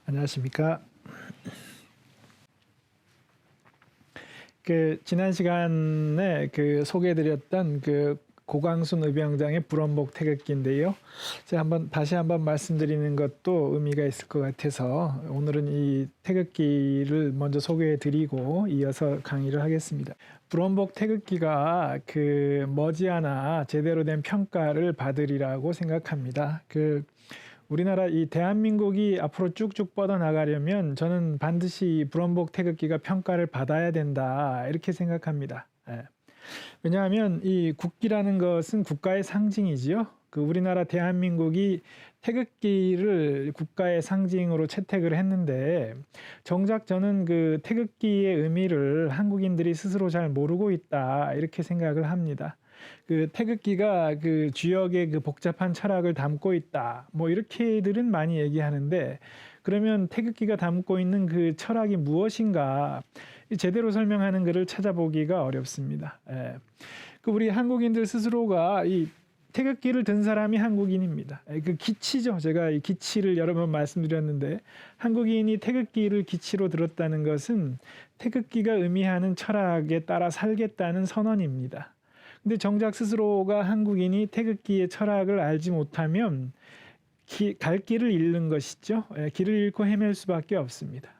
안녕하십니까. 지난 시간에 소개해드렸던 고광순 의병장의 불원복 태극기인데요. 제가 다시 한번 말씀드리는 것도 의미가 있을 것 같아서 오늘은 이 태극기를 먼저 소개해드리고 이어서 강의를 하겠습니다. 불원복 태극기가 머지않아 제대로 된 평가를 받으리라고 생각합니다. 우리나라 이 대한민국이 앞으로 쭉쭉 뻗어나가려면 저는 반드시 불원복 태극기가 평가를 받아야 된다 이렇게 생각합니다. 왜냐하면 이 국기라는 것은 국가의 상징이지요. 우리나라 대한민국이 태극기를 국가의 상징으로 채택을 했는데 정작 저는 태극기의 의미를 한국인들이 스스로 잘 모르고 있다 이렇게 생각을 합니다. 태극기가 주역의 복잡한 철학을 담고 있다. 뭐 이렇게들은 많이 얘기하는데 그러면 태극기가 담고 있는 그 철학이 무엇인가 제대로 설명하는 글을 찾아보기가 어렵습니다. 우리 한국인들 스스로가 이 태극기를 든 사람이 한국인입니다. 기치죠. 제가 이 기치를 여러 번 말씀드렸는데 한국인이 태극기를 기치로 들었다는 것은 태극기가 의미하는 철학에 따라 살겠다는 선언입니다. 근데 정작 스스로가 한국인이 태극기의 철학을 알지 못하면 갈 길을 잃는 것이죠. 길을 잃고 헤맬 수밖에 없습니다.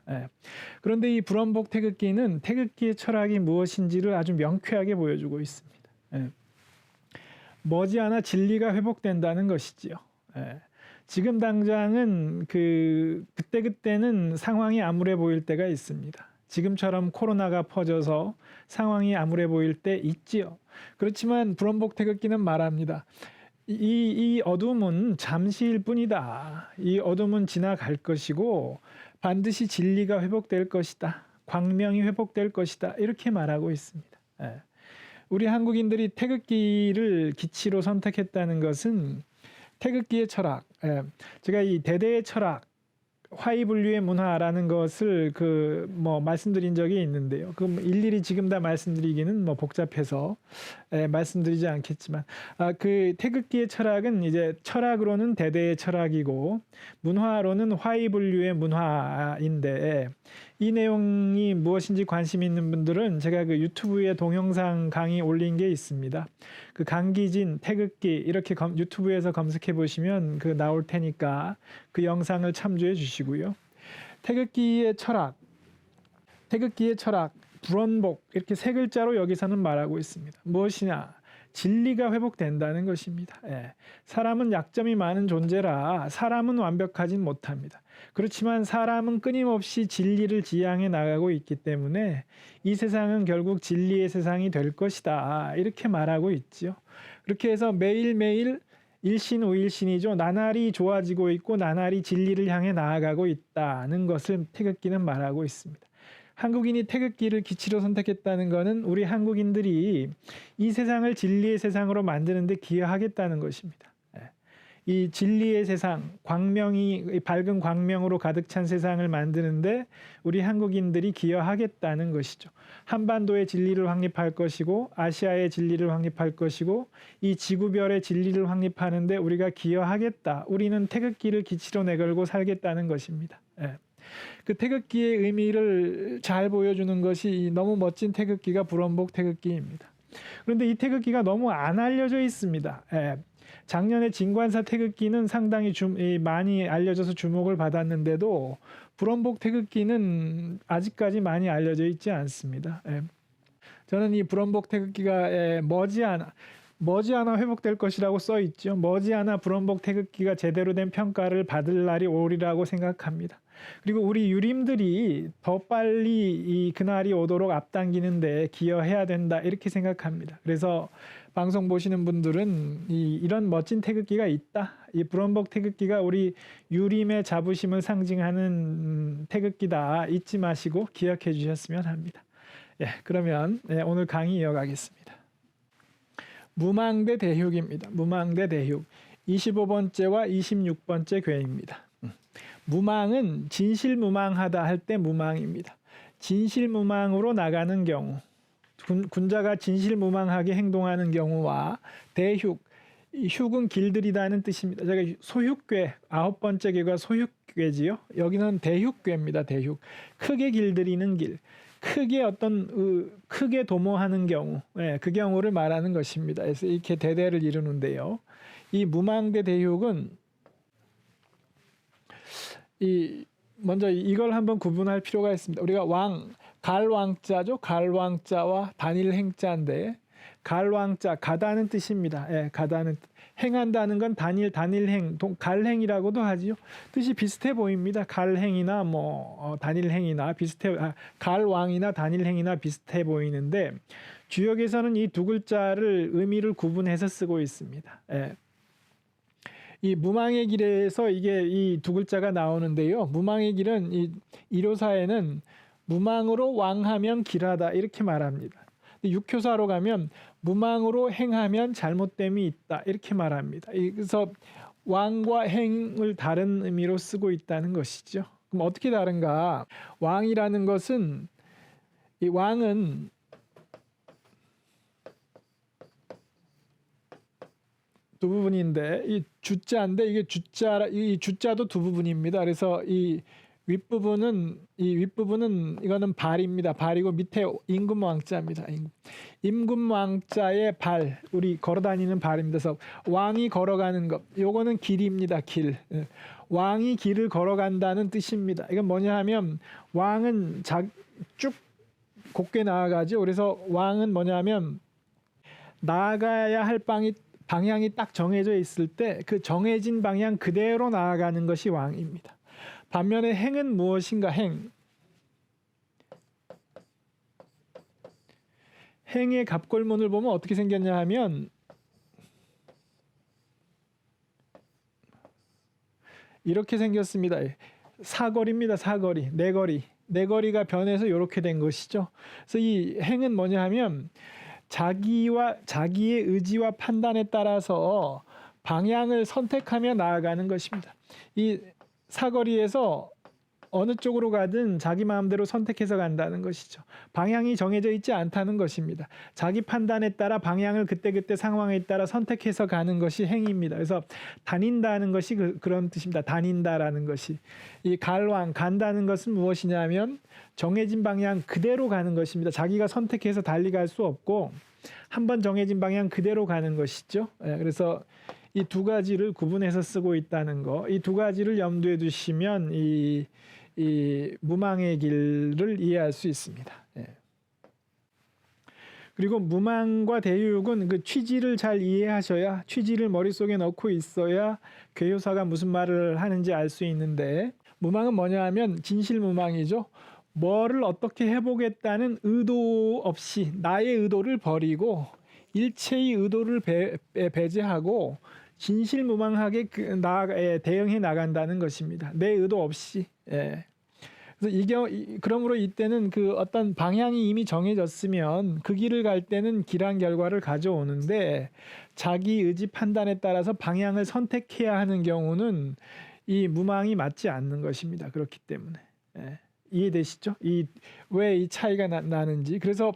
그런데 이 불원복 태극기는 태극기의 철학이 무엇인지를 아주 명쾌하게 보여주고 있습니다. 머지않아 진리가 회복된다는 것이지요. 지금 당장은 그때그때는 상황이 암울해 보일 때가 있습니다. 지금처럼 코로나가 퍼져서 상황이 암울해 보일 때 있지요. 그렇지만 불원복 태극기는 말합니다. 이 어둠은 잠시일 뿐이다. 이 어둠은 지나갈 것이고 반드시 진리가 회복될 것이다. 광명이 회복될 것이다. 이렇게 말하고 있습니다. 우리 한국인들이 태극기를 기치로 선택했다는 것은 태극기의 철학, 제가 이 대대의 철학, 화이분류의 문화라는 것을 말씀드린 적이 있는데요. 일일이 지금 다 말씀드리기는 복잡해서 말씀드리지 않겠지만 태극기의 철학은 이제 철학으로는 대대의 철학이고 문화로는 화이분류의 문화인데 이 내용이 무엇인지 관심 있는 분들은 제가 유튜브에 동영상 강의 올린 게 있습니다. 강기진 태극기 이렇게 유튜브에서 검색해 보시면 나올 테니까 그 영상을 참조해 주시고요. 태극기의 철학, 불원복 이렇게 세 글자로 여기서는 말하고 있습니다. 무엇이냐? 진리가 회복된다는 것입니다. 사람은 약점이 많은 존재라 사람은 완벽하진 못합니다. 그렇지만 사람은 끊임없이 진리를 지향해 나가고 있기 때문에 이 세상은 결국 진리의 세상이 될 것이다. 이렇게 말하고 있죠. 그렇게 해서 매일매일 일신우일신이죠. 나날이 좋아지고 있고 나날이 진리를 향해 나아가고 있다는 것을 태극기는 말하고 있습니다. 한국인이 태극기를 기치로 선택했다는 것은 우리 한국인들이 이 세상을 진리의 세상으로 만드는 데 기여하겠다는 것입니다. 이 진리의 세상, 밝은 광명으로 가득 찬 세상을 만드는데 우리 한국인들이 기여하겠다는 것이죠. 한반도의 진리를 확립할 것이고 아시아의 진리를 확립할 것이고 이 지구별의 진리를 확립하는데 우리가 기여하겠다. 우리는 태극기를 기치로 내걸고 살겠다는 것입니다. 태극기의 의미를 잘 보여주는 것이 너무 멋진 태극기가 불원복 태극기입니다. 그런데 이 태극기가 너무 안 알려져 있습니다. 작년에 진관사 태극기는 상당히 많이 알려져서 주목을 받았는데도 불원복 태극기는 아직까지 많이 알려져 있지 않습니다. 저는 이 불원복 태극기가 머지않아 회복될 것이라고 써 있죠. 머지않아 불원복 태극기가 제대로 된 평가를 받을 날이 오리라고 생각합니다. 그리고 우리 유림들이 더 빨리 그날이 오도록 앞당기는데 기여해야 된다 이렇게 생각합니다. 그래서 방송 보시는 분들은 이런 멋진 태극기가 있다. 이 불원복 태극기가 우리 유림의 자부심을 상징하는 태극기다. 잊지 마시고 기억해 주셨으면 합니다. 그러면 오늘 강의 이어가겠습니다. 무망대 대흉입니다. 무망대 대흉 25번째와 26번째 괴입니다. 무망은 진실무망하다 할 때 무망입니다. 진실무망으로 나가는 경우, 군자가 진실무망하게 행동하는 경우와 대흉, 이 흉은 길들이다는 뜻입니다. 제가 소흉괴 9번째 괴가 소흉괴지요. 여기는 대흉괴입니다. 대흉. 크게 길들이는 길. 크게 크게 도모하는 경우, 그 경우를 말하는 것입니다. 그래서 이렇게 대대를 이루는데요. 이 무망대 대흉은 먼저 이걸 한번 구분할 필요가 있습니다. 우리가 갈왕자죠. 갈왕자와 단일행자인데 갈왕자 가다는 뜻입니다. 가다는 행한다는 건 단일행, 갈행이라고도 하지요. 뜻이 비슷해 보입니다. 갈행이나 단일행이나 갈왕이나 단일행이나 비슷해 보이는데 주역에서는 이 두 글자를 의미를 구분해서 쓰고 있습니다. 이 무망의 길에서 이 두 글자가 나오는데요. 무망의 길은 이 일요사에는 무망으로 왕하면 길하다 이렇게 말합니다. 육효사로 가면 무망으로 행하면 잘못됨이 있다 이렇게 말합니다. 그래서 왕과 행을 다른 의미로 쓰고 있다는 것이죠. 그럼 어떻게 다른가? 왕이라는 것은 이 왕은 두 부분인데 이 주자인데 이 주자도 두 부분입니다. 그래서 이 윗부분은 이거는 발입니다. 발이고 밑에 임금왕자입니다. 임금왕자의 발, 우리 걸어다니는 발입니다. 그래서 왕이 걸어가는 것, 요거는 길입니다. 길. 왕이 길을 걸어간다는 뜻입니다. 이건 뭐냐 하면 왕은 쭉 곱게 나아가죠. 그래서 왕은 뭐냐면 나아가야 할 방향이 딱 정해져 있을 때 그 정해진 방향 그대로 나아가는 것이 왕입니다. 반면에 행은 무엇인가? 행의 갑골문을 보면 어떻게 생겼냐 하면 이렇게 생겼습니다. 사거리입니다. 사거리, 네거리가 변해서 이렇게 된 것이죠. 그래서 이 행은 뭐냐 하면 자기의 의지와 판단에 따라서 방향을 선택하며 나아가는 것입니다. 이 사거리에서 어느 쪽으로 가든 자기 마음대로 선택해서 간다는 것이죠. 방향이 정해져 있지 않다는 것입니다. 자기 판단에 따라 방향을 그때그때 상황에 따라 선택해서 가는 것이 행입니다. 그래서 다닌다는 것이 그런 뜻입니다. 다닌다라는 것이. 이 간다는 것은 무엇이냐면 정해진 방향 그대로 가는 것입니다. 자기가 선택해서 달리 갈 수 없고 한번 정해진 방향 그대로 가는 것이죠. 그래서 이 두 가지를 구분해서 쓰고 있다는 거, 이 두 가지를 염두에 두시면 이 무망의 길을 이해할 수 있습니다. 그리고 무망과 대유육은 그 취지를 잘 이해하셔야, 취지를 머릿속에 넣고 있어야 괴효사가 무슨 말을 하는지 알 수 있는데, 무망은 뭐냐 하면 진실무망이죠. 뭐를 어떻게 해보겠다는 의도 없이 나의 의도를 버리고 일체의 의도를 배제하고 진실무망하게 대응해 나간다는 것입니다. 내 의도 없이. 그래서 그러므로 이때는 그 어떤 방향이 이미 정해졌으면 그 길을 갈 때는 길한 결과를 가져오는데 자기 의지 판단에 따라서 방향을 선택해야 하는 경우는 이 무망이 맞지 않는 것입니다. 그렇기 때문에. 이해되시죠? 왜 이 차이가 나는지. 그래서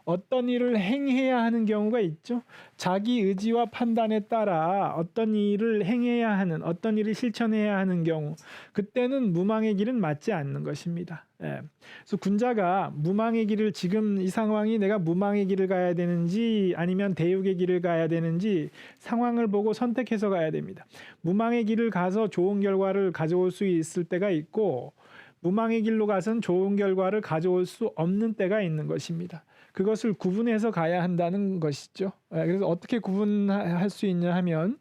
어떤 일을 행해야 하는 경우가 있죠. 자기 의지와 판단에 따라 어떤 일을 행해야 하는, 어떤 일을 실천해야 하는 경우, 그때는 무망의 길은 맞지 않는 것입니다. 그래서 군자가 무망의 길을, 지금 이 상황이 내가 무망의 길을 가야 되는지 아니면 대육의 길을 가야 되는지 상황을 보고 선택해서 가야 됩니다. 무망의 길을 가서 좋은 결과를 가져올 수 있을 때가 있고 무망의 길로 가서는 좋은 결과를 가져올 수 없는 때가 있는 것입니다. 그것을 구분해서 가야 한다는 것이죠. 그래서 어떻게 구분할 수 있냐면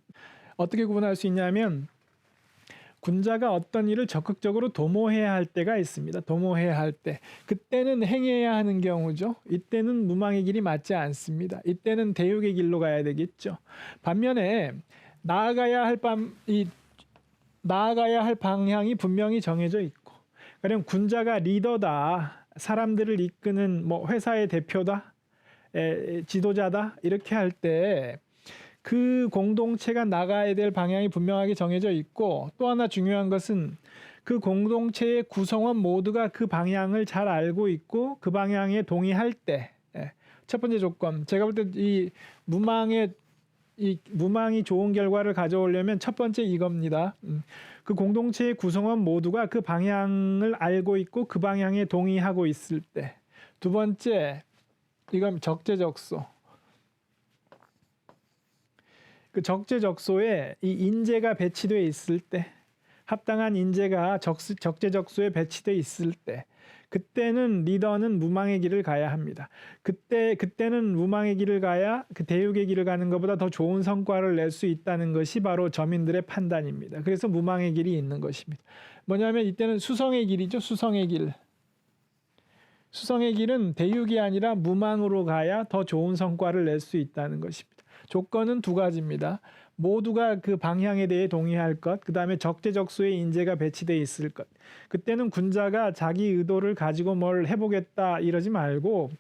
군자가 어떤 일을 적극적으로 도모해야 할 때가 있습니다. 도모해야 할 때. 그때는 행해야 하는 경우죠. 이때는 무망의 길이 맞지 않습니다. 이때는 대육의 길로 가야 되겠죠. 반면에 나아가야 할 방향이 분명히 정해져 있고, 그럼 군자가 리더다, 사람들을 이끄는 회사의 대표다, 지도자다 이렇게 할 때 그 공동체가 나가야 될 방향이 분명하게 정해져 있고, 또 하나 중요한 것은 그 공동체의 구성원 모두가 그 방향을 잘 알고 있고 그 방향에 동의할 때, 첫 번째 조건, 제가 볼 때 이 무망의 이 무망이 좋은 결과를 가져오려면 첫 번째 이겁니다. 그 공동체의 구성원 모두가 그 방향을 알고 있고 그 방향에 동의하고 있을 때. 두 번째, 이건 적재적소. 그 적재적소에 이 인재가 배치되어 있을 때, 합당한 인재가 적재적소에 배치되어 있을 때, 그때는 리더는 무망의 길을 가야 합니다. 그때는 무망의 길을 가야 그 대육의 길을 가는 것보다 더 좋은 성과를 낼 수 있다는 것이 바로 저민들의 판단입니다. 그래서 무망의 길이 있는 것입니다. 뭐냐면 이때는 수성의 길이죠. 수성의 길. 수성의 길은 대육이 아니라 무망으로 가야 더 좋은 성과를 낼 수 있다는 것입니다. 조건은 두 가지입니다. 모두가 그 방향에 대해 동의할 것, 그 다음에 적재적소에 인재가 배치되어 있을 것. 그때는 군자가 자기 의도를 가지고 뭘 해보겠다 이러지 말고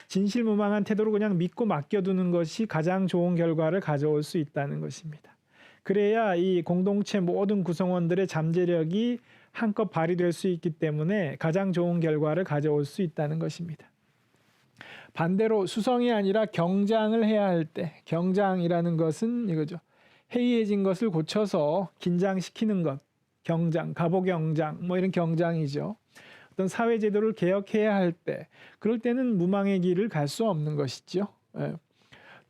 진실무망한 태도로 그냥 믿고 맡겨두는 것이 가장 좋은 결과를 가져올 수 있다는 것입니다. 그래야 이 공동체 모든 구성원들의 잠재력이 한껏 발휘될 수 있기 때문에 가장 좋은 결과를 가져올 수 있다는 것입니다. 반대로 수성이 아니라 경장을 해야 할 때, 경장이라는 것은 이거죠. 해이해진 것을 고쳐서 긴장시키는 것, 경장, 가보경장, 뭐 이런 경장이죠. 어떤 사회제도를 개혁해야 할 때, 그럴 때는 무망의 길을 갈 수 없는 것이죠. 예.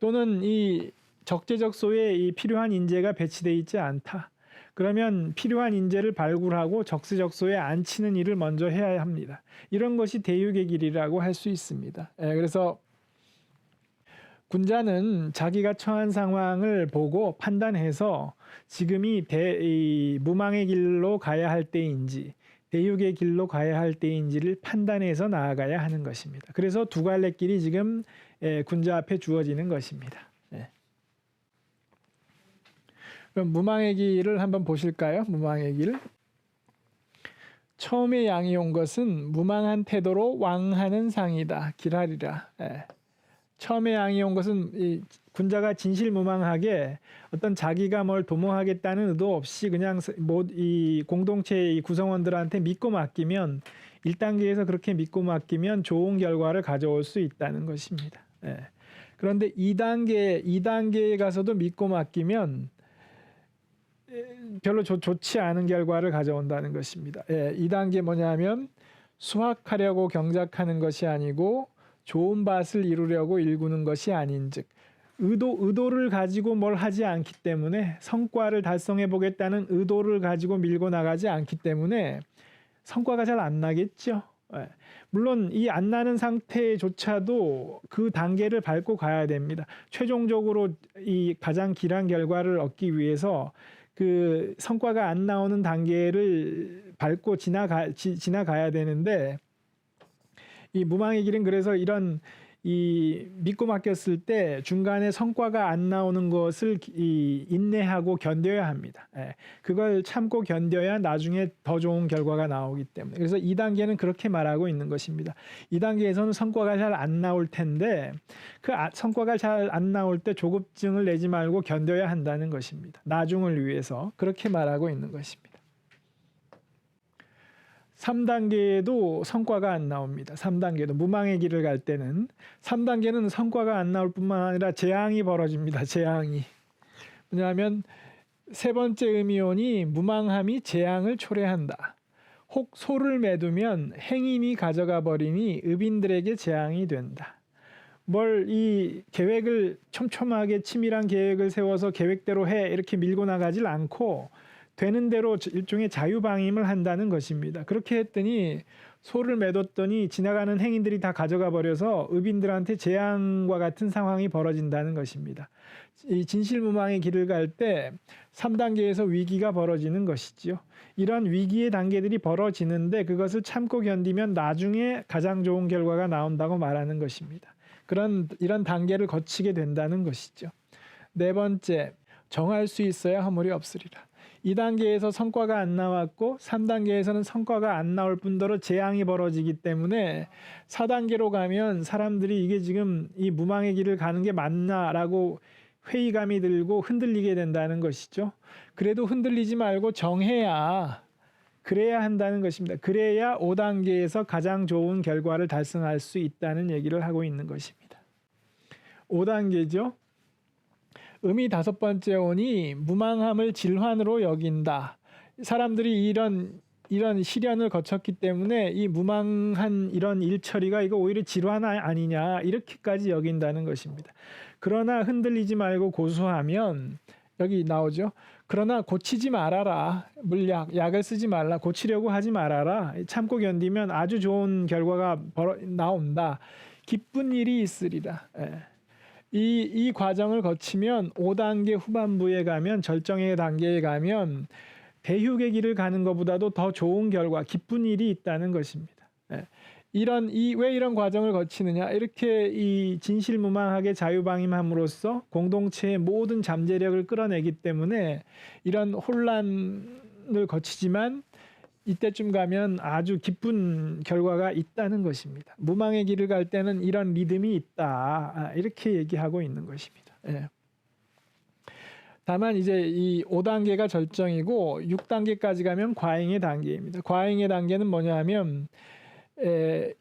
또는 이 적재적소에 이 필요한 인재가 배치되어 있지 않다. 그러면 필요한 인재를 발굴하고 적재적소에 앉히는 일을 먼저 해야 합니다. 이런 것이 대육의 길이라고 할 수 있습니다. 예, 그래서 군자는 자기가 처한 상황을 보고 판단해서 지금이 이 무망의 길로 가야 할 때인지 대육의 길로 가야 할 때인지를 판단해서 나아가야 하는 것입니다. 그래서 두 갈래 길이 지금 군자 앞에 주어지는 것입니다. 예. 그럼 무망의 길을 한번 보실까요? 무망의 길. 처음에 양이 온 것은 무망한 태도로 왕하는 상이다. 길하리라. 예. 처음에 양이 온 것은 이 군자가 진실무망하게 어떤 자기가 뭘 도모하겠다는 의도 없이 그냥 이 공동체의 구성원들한테 믿고 맡기면 1단계에서 그렇게 믿고 맡기면 좋은 결과를 가져올 수 있다는 것입니다. 예. 그런데 2단계에 가서도 믿고 맡기면 별로 좋지 않은 결과를 가져온다는 것입니다. 예. 2단계 뭐냐면 수확하려고 경작하는 것이 아니고 좋은 밭을 이루려고 일구는 것이 아닌즉 의도를 가지고 뭘 하지 않기 때문에 성과를 달성해 보겠다는 의도를 가지고 밀고 나가지 않기 때문에 성과가 잘 안 나겠죠. 예. 물론 이 안 나는 상태조차도 그 단계를 밟고 가야 됩니다. 최종적으로 이 가장 길한 결과를 얻기 위해서 그 성과가 안 나오는 단계를 밟고 지나가야 되는데 이 무망의 길은 그래서 이런 이 믿고 맡겼을 때 중간에 성과가 안 나오는 것을 인내하고 견뎌야 합니다. 예. 그걸 참고 견뎌야 나중에 더 좋은 결과가 나오기 때문에. 그래서 2단계는 그렇게 말하고 있는 것입니다. 2단계에서는 성과가 잘 안 나올 텐데 그 성과가 잘 안 나올 때 조급증을 내지 말고 견뎌야 한다는 것입니다. 나중을 위해서 그렇게 말하고 있는 것입니다. 3단계에도 성과가 안 나옵니다. 3단계도 무망의 길을 갈 때는 3단계는 성과가 안 나올 뿐만 아니라 재앙이 벌어집니다. 재앙이. 뭐냐면 세 번째 의미온이 무망함이 재앙을 초래한다. 혹 소를 매두면 행인이 가져가 버리니 의빈들에게 재앙이 된다. 뭘 이 계획을 촘촘하게 치밀한 계획을 세워서 계획대로 해 이렇게 밀고 나가질 않고 되는 대로 일종의 자유방임을 한다는 것입니다. 그렇게 했더니 소를 매뒀더니 지나가는 행인들이 다 가져가 버려서 의빈들한테 재앙과 같은 상황이 벌어진다는 것입니다. 이 진실무망의 길을 갈 때 3단계에서 위기가 벌어지는 것이지요. 이런 위기의 단계들이 벌어지는데 그것을 참고 견디면 나중에 가장 좋은 결과가 나온다고 말하는 것입니다. 이런 단계를 거치게 된다는 것이죠. 네 번째, 정할 수 있어야 허물이 없으리라. 2단계에서 성과가 안 나왔고 3단계에서는 성과가 안 나올 뿐더러 재앙이 벌어지기 때문에 4단계로 가면 사람들이 이게 지금 이 무망의 길을 가는 게 맞나라고 회의감이 들고 흔들리게 된다는 것이죠. 그래도 흔들리지 말고 정해야 그래야 한다는 것입니다. 그래야 5단계에서 가장 좋은 결과를 달성할 수 있다는 얘기를 하고 있는 것입니다. 5단계죠. 음이 다섯 번째 오니 무망함을 질환으로 여긴다. 사람들이 이런 시련을 거쳤기 때문에 이 무망한 이런 일처리가 이거 오히려 질환 아니냐 이렇게까지 여긴다는 것입니다. 그러나 흔들리지 말고 고수하면 여기 나오죠. 그러나 고치지 말아라. 약을 쓰지 말라. 고치려고 하지 말아라. 참고 견디면 아주 좋은 결과가 나온다. 기쁜 일이 있으리라. 이 과정을 거치면 5단계 후반부에 가면 절정의 단계에 가면 대육의 길을 가는 것보다도 더 좋은 결과, 기쁜 일이 있다는 것입니다. 왜 이런 과정을 거치느냐? 이렇게 이 진실무망하게 자유방임함으로써 공동체의 모든 잠재력을 끌어내기 때문에 이런 혼란을 거치지만 이때쯤 가면 아주 기쁜 결과가 있다는 것입니다. 무망의 길을 갈 때는 이런 리듬이 있다. 이렇게 얘기하고 있는 것입니다. 다만 이제 이 5단계가 절정이고 6단계까지 가면 과잉의 단계입니다. 과잉의 단계는 뭐냐 하면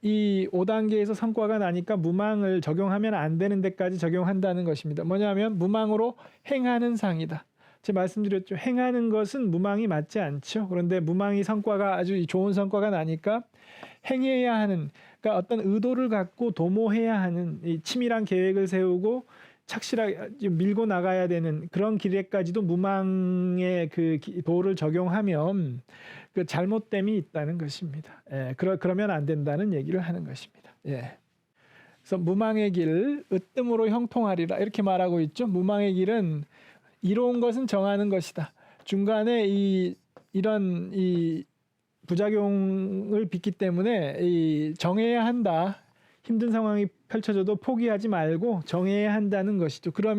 이 5단계에서 성과가 나니까 무망을 적용하면 안 되는 데까지 적용한다는 것입니다. 뭐냐면 무망으로 행하는 상이다. 제가 말씀드렸죠. 행하는 것은 무망이 맞지 않죠. 그런데 무망이 성과가 아주 좋은 성과가 나니까 행해야 하는, 그러니까 어떤 의도를 갖고 도모해야 하는 이 치밀한 계획을 세우고 착실하게 밀고 나가야 되는 그런 길에까지도 무망의 그 도를 적용하면 그 잘못됨이 있다는 것입니다. 그러면 안 된다는 얘기를 하는 것입니다. 그래서 무망의 길, 으뜸으로 형통하리라 이렇게 말하고 있죠. 무망의 길은 이로운 것은 정하는 것이다. 중간에 이런 부작용을 빚기 때문에 정해야 한다. 힘든 상황이 펼쳐져도 포기하지 말고 정해야 한다는 것이죠. 그렇게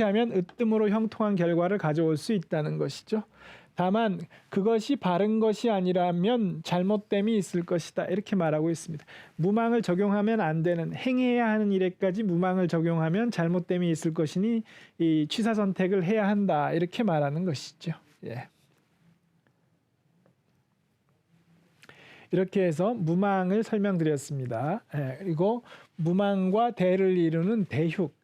하면 으뜸으로 형통한 결과를 가져올 수 있다는 것이죠. 다만 그것이 바른 것이 아니라면 잘못됨이 있을 것이다. 이렇게 말하고 있습니다. 무망을 적용하면 안 되는, 행해야 하는 일에까지 무망을 적용하면 잘못됨이 있을 것이니 이 취사 선택을 해야 한다. 이렇게 말하는 것이죠. 이렇게 해서 무망을 설명드렸습니다. 그리고 무망과 대를 이루는 대육.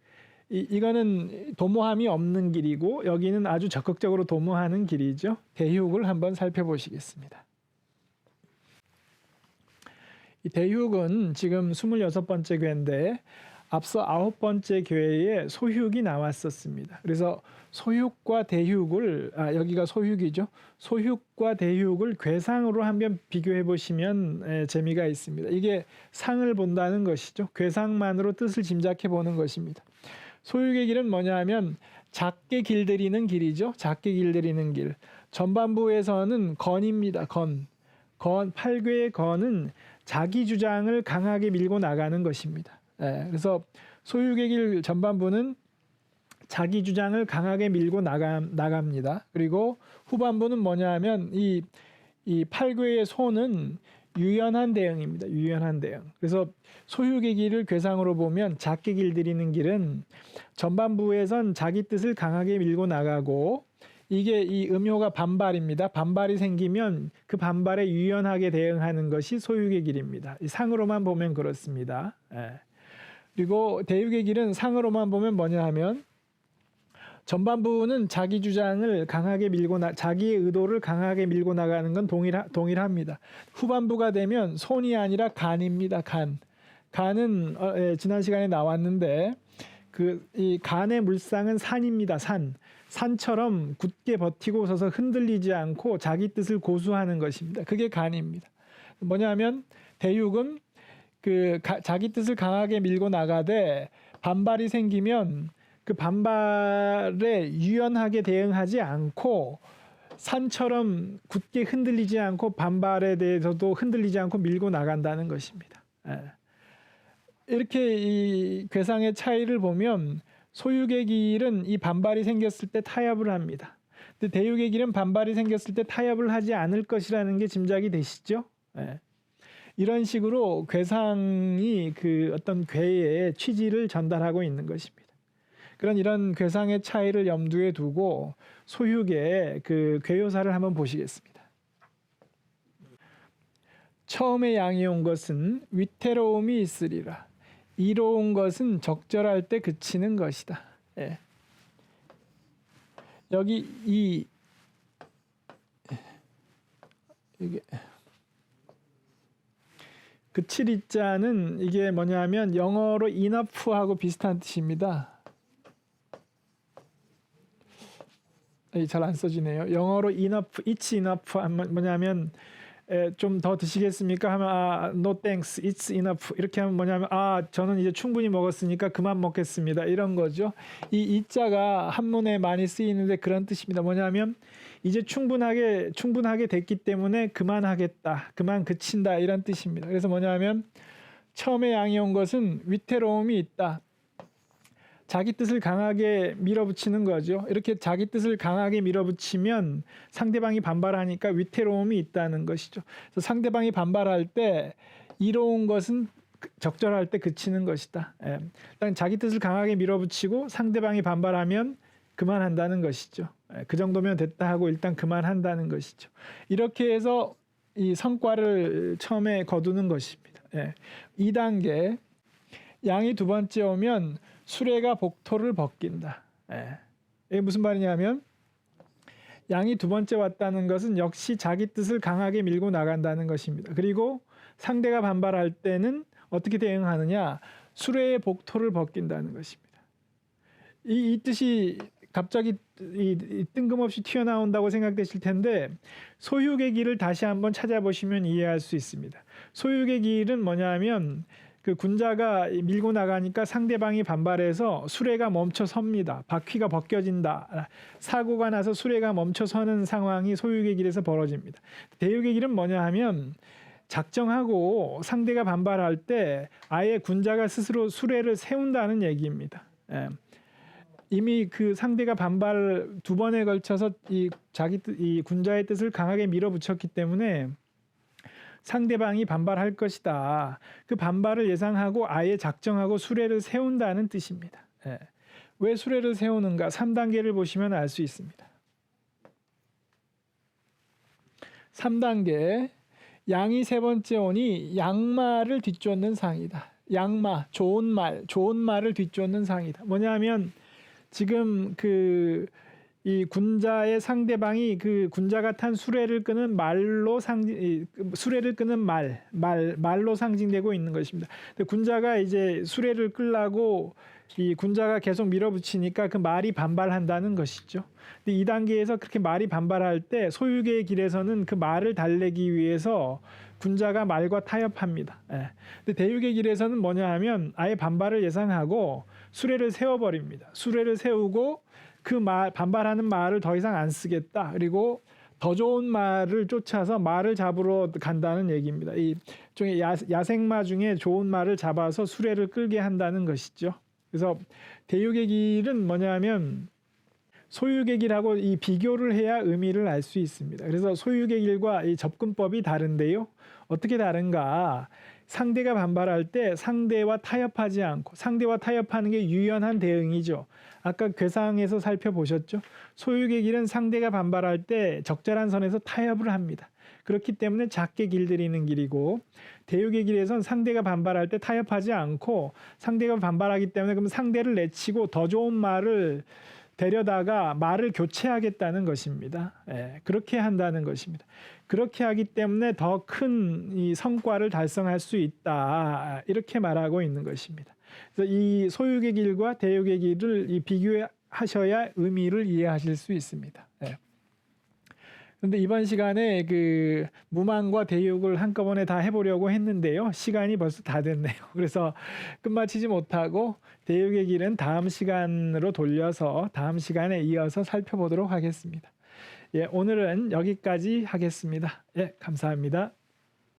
이거는 도모함이 없는 길이고 여기는 아주 적극적으로 도모하는 길이죠. 대육을 한번 살펴보시겠습니다. 이 대육은 지금 26번째 교회인데 앞서 9번째 교회에 소육이 나왔었습니다. 그래서 소육과 대육을 여기가 소육이죠. 소육과 대육을 괴상으로 한번 비교해 보시면 재미가 있습니다. 이게 상을 본다는 것이죠. 괴상만으로 뜻을 짐작해 보는 것입니다. 소육의 길은 뭐냐 하면 작게 길들이는 길이죠. 작게 길들이는 길. 전반부에서는 건입니다. 건. 8궤의 건은 자기 주장을 강하게 밀고 나가는 것입니다. 그래서 소육의 길 전반부는 자기 주장을 강하게 밀고 나갑니다. 그리고 후반부는 뭐냐 하면 이 8궤의 소는 유연한 대응입니다. 유연한 대응. 그래서 소육의 길을 괴상으로 보면 작게 길들이는 길은 전반부에선 자기 뜻을 강하게 밀고 나가고 이게 이 음효가 반발입니다. 반발이 생기면 그 반발에 유연하게 대응하는 것이 소육의 길입니다. 상으로만 보면 그렇습니다. 그리고 대육의 길은 상으로만 보면 뭐냐 하면 전반부는 자기 주장을 강하게 자기의 의도를 강하게 밀고 나가는 건 동일합니다. 후반부가 되면 손이 아니라 간입니다. 간은 지난 시간에 나왔는데 이 간의 물상은 산입니다. 산처럼 굳게 버티고 서서 흔들리지 않고 자기 뜻을 고수하는 것입니다. 그게 간입니다. 뭐냐면 대육은 자기 뜻을 강하게 밀고 나가되 반발이 생기면 그 반발에 유연하게 대응하지 않고 산처럼 굳게 흔들리지 않고 반발에 대해서도 흔들리지 않고 밀고 나간다는 것입니다. 이렇게 이 괴상의 차이를 보면 소육의 길은 이 반발이 생겼을 때 타협을 합니다. 근데 대육의 길은 반발이 생겼을 때 타협을 하지 않을 것이라는 게 짐작이 되시죠? 이런 식으로 괴상이 그 어떤 괴의 취지를 전달하고 있는 것입니다. 이런 괴상의 차이를 염두에 두고 소육의 그 괴요사를 한번 보시겠습니다. 처음에 양이 온 것은 위태로움이 있으리라. 이로운 것은 적절할 때 그치는 것이다. 예. 여기 이게 그칠 이자는 이게 뭐냐면 영어로 enough하고 비슷한 뜻입니다. 잘 안 써지네요. 영어로 enough, it's enough 뭐냐면 좀 더 드시겠습니까? 하면 no thanks, it's enough 이렇게 하면 뭐냐면 저는 이제 충분히 먹었으니까 그만 먹겠습니다. 이런 거죠. 이 이자가 한문에 많이 쓰이는데 그런 뜻입니다. 뭐냐면 이제 충분하게 됐기 때문에 그만하겠다, 그만 그친다 이런 뜻입니다. 그래서 뭐냐면 처음에 양이 온 것은 위태로움이 있다. 자기 뜻을 강하게 밀어붙이는 거죠. 이렇게 자기 뜻을 강하게 밀어붙이면 상대방이 반발하니까 위태로움이 있다는 것이죠. 그래서 상대방이 반발할 때 이로운 것은 적절할 때 그치는 것이다. 일단 자기 뜻을 강하게 밀어붙이고 상대방이 반발하면 그만한다는 것이죠. 그 정도면 됐다 하고 일단 그만한다는 것이죠. 이렇게 해서 이 성과를 처음에 거두는 것입니다. 2단계 양이 두 번째 오면 수레가 복토를 벗긴다. 이게 무슨 말이냐면 양이 두 번째 왔다는 것은 역시 자기 뜻을 강하게 밀고 나간다는 것입니다. 그리고 상대가 반발할 때는 어떻게 대응하느냐? 수레의 복토를 벗긴다는 것입니다. 이 뜻이 갑자기 뜬금없이 튀어나온다고 생각되실 텐데 소유의 길을 다시 한번 찾아보시면 이해할 수 있습니다. 소유의 길은 뭐냐면 그 군자가 밀고 나가니까 상대방이 반발해서 수레가 멈춰 섭니다. 바퀴가 벗겨진다. 사고가 나서 수레가 멈춰 서는 상황이 소유의 길에서 벌어집니다. 대유의 길은 뭐냐 하면 작정하고 상대가 반발할 때 아예 군자가 스스로 수레를 세운다는 얘기입니다. 이미 그 상대가 반발 두 번에 걸쳐서 이 군자의 뜻을 강하게 밀어붙였기 때문에 상대방이 반발할 것이다. 그 반발을 예상하고 아예 작정하고 수레를 세운다는 뜻입니다. 왜 수레를 세우는가? 3단계를 보시면 알 수 있습니다. 3단계 양이 세 번째 오니 양말을 뒤쫓는 상이다. 양마, 좋은 말을 뒤쫓는 상이다. 뭐냐면 지금 이 군자의 상대방이 그 군자가 탄 수레를 끄는 말로 말로 상징되고 있는 것입니다. 근데 군자가 이제 수레를 끌라고 이 군자가 계속 밀어붙이니까 그 말이 반발한다는 것이죠. 근데 2단계에서 그렇게 말이 반발할 때 소유계의 길에서는 그 말을 달래기 위해서 군자가 말과 타협합니다. 근데 대유계 길에서는 뭐냐 하면 아예 반발을 예상하고 수레를 세워버립니다. 수레를 세우고 그 반발하는 말을 더 이상 안 쓰겠다. 그리고 더 좋은 말을 쫓아서 말을 잡으러 간다는 얘기입니다. 이 중에 야생마 중에 좋은 말을 잡아서 수레를 끌게 한다는 것이죠. 그래서 대유의 길은 뭐냐면 소유의 길하고 이 비교를 해야 의미를 알 수 있습니다. 그래서 소유의 길과 이 접근법이 다른데요. 어떻게 다른가? 상대가 반발할 때 상대와 타협하지 않고 상대와 타협하는 게 유연한 대응이죠. 아까 괴상에서 살펴보셨죠? 소유의 길은 상대가 반발할 때 적절한 선에서 타협을 합니다. 그렇기 때문에 작게 길들이는 길이고 대유의 길에선 상대가 반발할 때 타협하지 않고 상대가 반발하기 때문에 그럼 상대를 내치고 더 좋은 말을 데려다가 말을 교체하겠다는 것입니다. 그렇게 한다는 것입니다. 그렇게 하기 때문에 더 큰 이 성과를 달성할 수 있다. 이렇게 말하고 있는 것입니다. 그래서 이 소유의 길과 대유의 길을 비교하셔야 의미를 이해하실 수 있습니다. 그런데 이번 시간에 그 무망과 대육을 한꺼번에 다 해보려고 했는데요. 시간이 벌써 다 됐네요. 그래서 끝마치지 못하고 대육의 길은 다음 시간으로 돌려서 다음 시간에 이어서 살펴보도록 하겠습니다. 오늘은 여기까지 하겠습니다. 감사합니다.